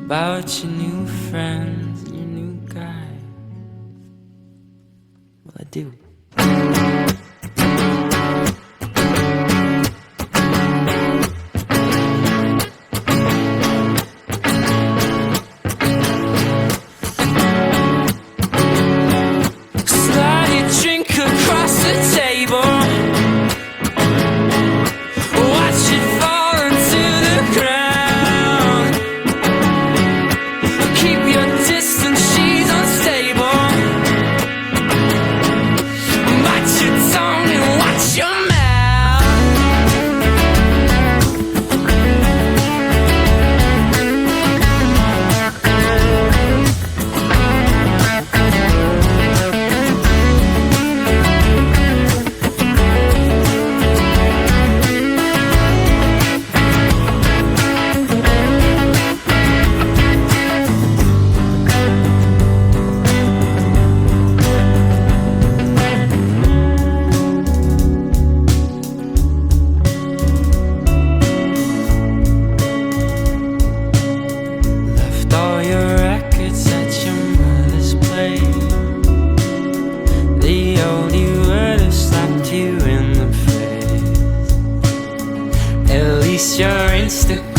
about your new friends and your new guy. Well, I do. Slide your drink across the table, watch it fall into the ground. Keep your distance, she's unstable. Bite your tongue and watch your mouth. All your records at your mother's place. The only word that slapped you in the face. At least your Instagram